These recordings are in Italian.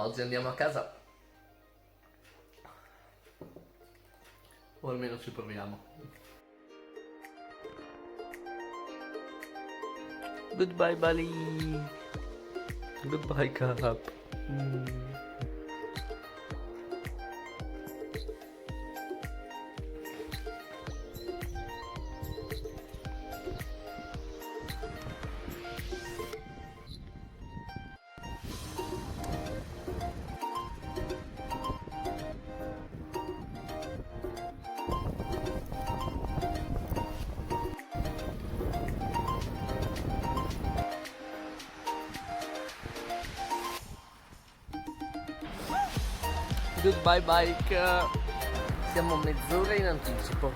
Oggi andiamo a casa. O almeno ci proviamo. Goodbye Bali. Goodbye Cap. Goodbye bike. Siamo mezz'ora in anticipo.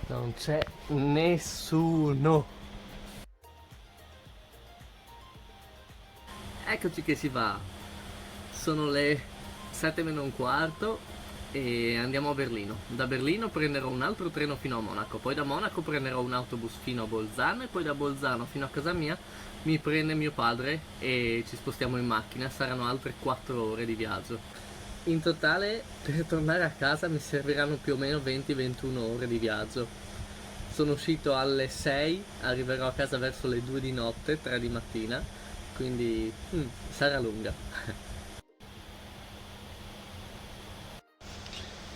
Non c'è nessuno. Eccoci che si va. Sono le 7 meno un quarto e andiamo a Berlino. Da Berlino prenderò un altro treno fino a Monaco, poi da Monaco prenderò un autobus fino a Bolzano e poi da Bolzano fino a casa mia mi prende mio padre e ci spostiamo in macchina. Saranno altre 4 ore di viaggio. In totale per tornare a casa mi serviranno più o meno 20-21 ore di viaggio. Sono uscito alle 6, arriverò a casa verso le 2 di notte, 3 di mattina, quindi sarà lunga.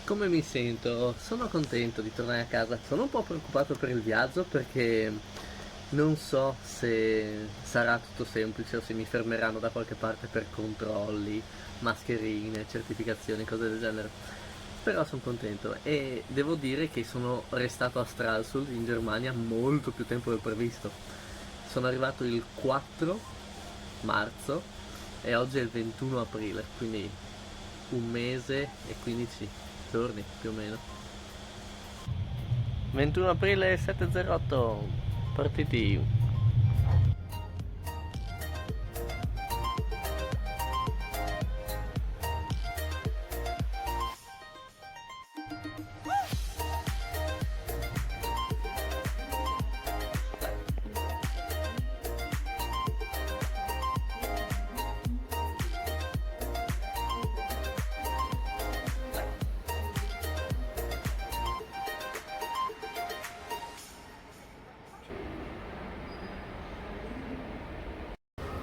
Come mi sento? Sono contento di tornare a casa. Sono un po' preoccupato per il viaggio perché non so se sarà tutto semplice o se mi fermeranno da qualche parte per controlli, mascherine, certificazioni, cose del genere. Però sono contento e devo dire che sono restato a Stralsund in Germania molto più tempo del previsto. Sono arrivato il 4 marzo e oggi è il 21 aprile, quindi un mese e 15 giorni più o meno. 21 aprile 7:08, partiti.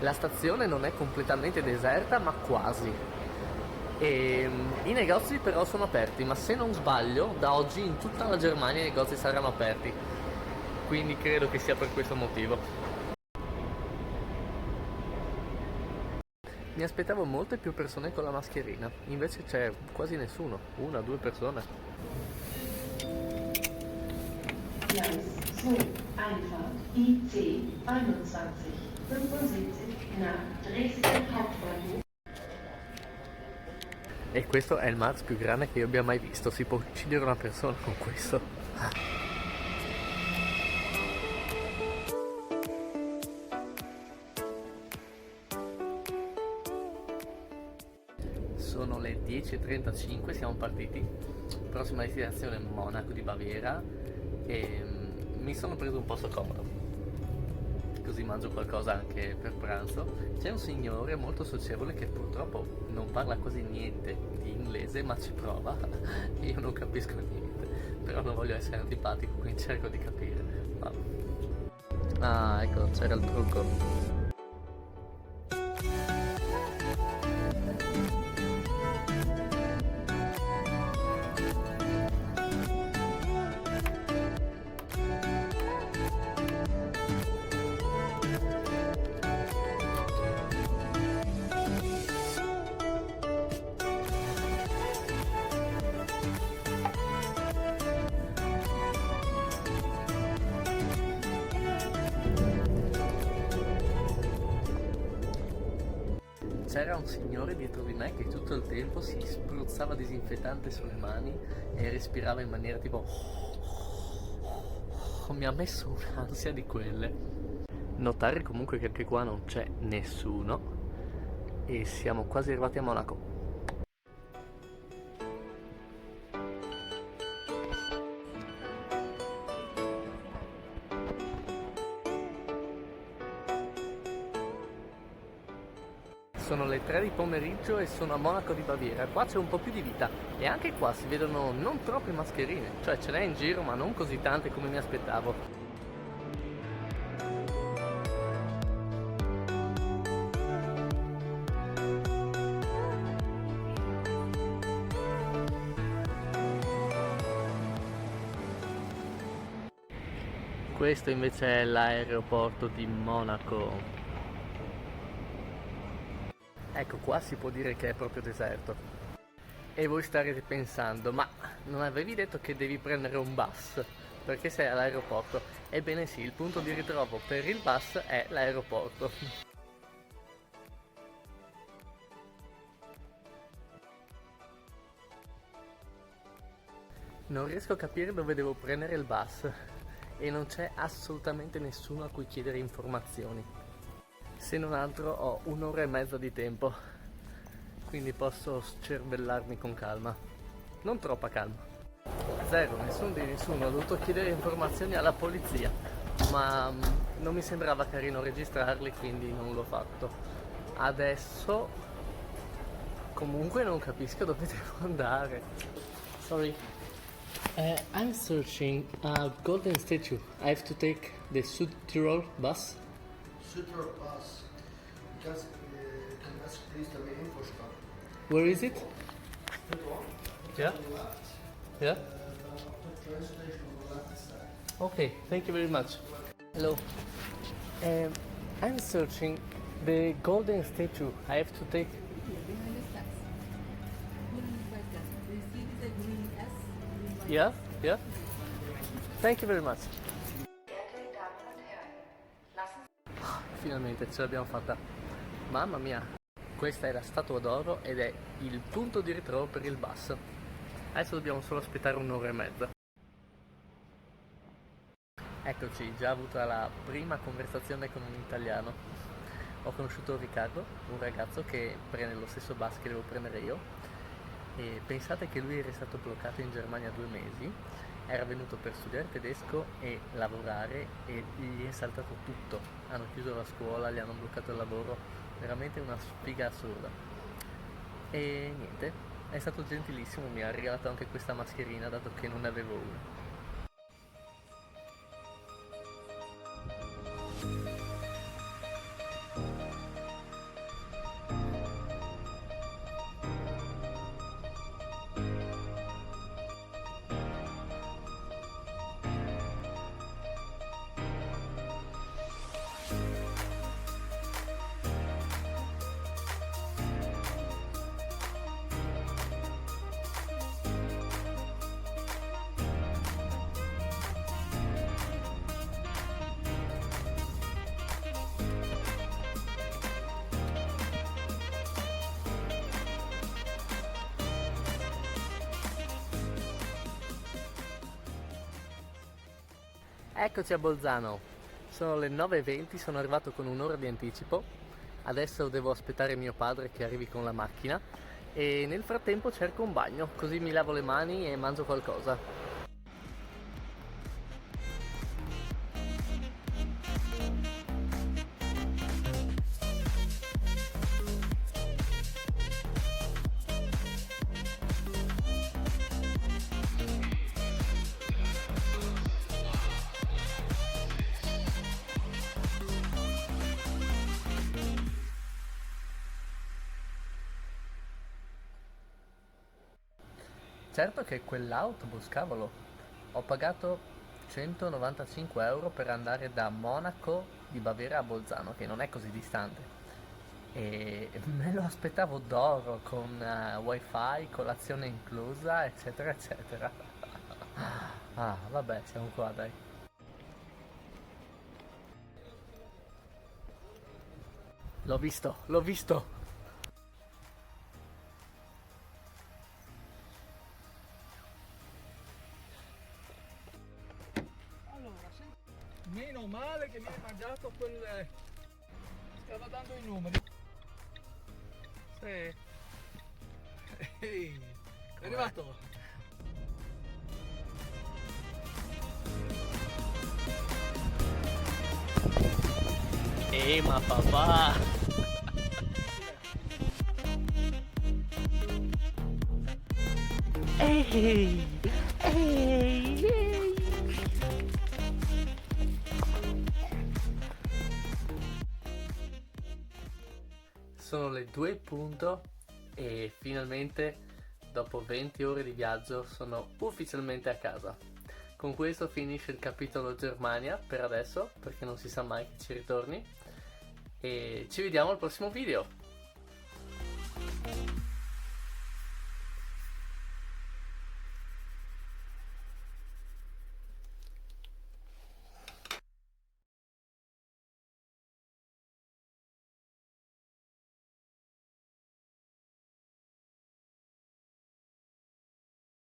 La stazione non è completamente deserta, ma quasi. E i negozi però sono aperti, ma se non sbaglio, da oggi in tutta la Germania i negozi saranno aperti. Quindi credo che sia per questo motivo. Mi aspettavo molte più persone con la mascherina, invece c'è quasi nessuno, 1 o 2 persone. Gleis 2, Einfahrt IC 2175 nach Dresden Hauptbahnhof. E questo è il Mars più grande che io abbia mai visto, si può uccidere una persona con questo. Sono le 10:35, siamo partiti. Prossima destinazione Monaco di Baviera e mi sono preso un posto comodo. Così mangio qualcosa anche per pranzo. C'è un signore molto socievole che purtroppo non parla quasi niente di inglese, ma ci prova. Io non capisco niente, però non voglio essere antipatico, quindi cerco di capire. Ah, ecco, c'era il trucco. C'era un signore dietro di me che tutto il tempo si spruzzava disinfettante sulle mani e respirava in maniera tipo... Mi ha messo un'ansia di quelle. Notare comunque che anche qua non c'è nessuno e siamo quasi arrivati a Monaco. Sono le 3 di pomeriggio e sono a Monaco di Baviera. Qua c'è un po' più di vita e anche qua si vedono non troppe mascherine, cioè ce n'è in giro ma non così tante come mi aspettavo. Questo invece è l'aeroporto di Monaco. Ecco, qua si può dire che è proprio deserto. E voi starete pensando, ma non avevi detto che devi prendere un bus? Perché sei all'aeroporto? Ebbene sì, il punto di ritrovo per il bus è l'aeroporto. Non riesco a capire dove devo prendere il bus e non c'è assolutamente nessuno a cui chiedere informazioni. Se non altro ho un'ora e mezza di tempo, quindi posso scervellarmi con calma. Non troppa calma. Zero, nessuno di nessuno, ho dovuto chiedere informazioni alla polizia, ma non mi sembrava carino registrarli, quindi non l'ho fatto. Adesso comunque non capisco dove devo andare. Sorry. I'm searching a golden statue. I have to take the Südtirol bus. Südtirol bus. Kannst das please the info stop? Where is it? Yeah? Yeah? Train station on the left side. Okay, thank you very much. Hello. I'm searching the golden statue. I have to take. Behind the steps. Green by steps. Do you see the green S? Green by Yeah? Yeah? Thank you very much. Geehrte Damen und Herren, lassen Finalmente ce l'abbiamo fatta. Mamma mia. Questa è la Statua d'Oro ed è il punto di ritrovo per il bus. Adesso dobbiamo solo aspettare un'ora e mezza. Eccoci, già avuta la prima conversazione con un italiano. Ho conosciuto Riccardo, un ragazzo che prende lo stesso bus che devo prendere io. E pensate che lui era stato bloccato in Germania 2 mesi, era venuto per studiare tedesco e lavorare e gli è saltato tutto. Hanno chiuso la scuola, gli hanno bloccato il lavoro, veramente una sfiga assurda. E niente, è stato gentilissimo, mi ha regalato anche questa mascherina dato che non ne avevo una. Eccoci a Bolzano, sono le 9:20, sono arrivato con un'ora di anticipo, adesso devo aspettare mio padre che arrivi con la macchina e nel frattempo cerco un bagno, così mi lavo le mani e mangio qualcosa. Certo che quell'autobus, cavolo, ho pagato 195 euro per andare da Monaco di Baviera a Bolzano, che non è così distante. E me lo aspettavo d'oro, con wifi, colazione inclusa, eccetera, eccetera. Ah, vabbè, siamo qua, dai. L'ho visto, l'ho visto! Meno male che mi hai mangiato quel... stava dando i numeri. Sì. Ehi, è arrivato? Ma papà! Sono le 2 in punto e finalmente dopo 20 ore di viaggio sono ufficialmente a casa. Con questo finisce il capitolo Germania per adesso, perché non si sa mai che ci ritorni. E ci vediamo al prossimo video.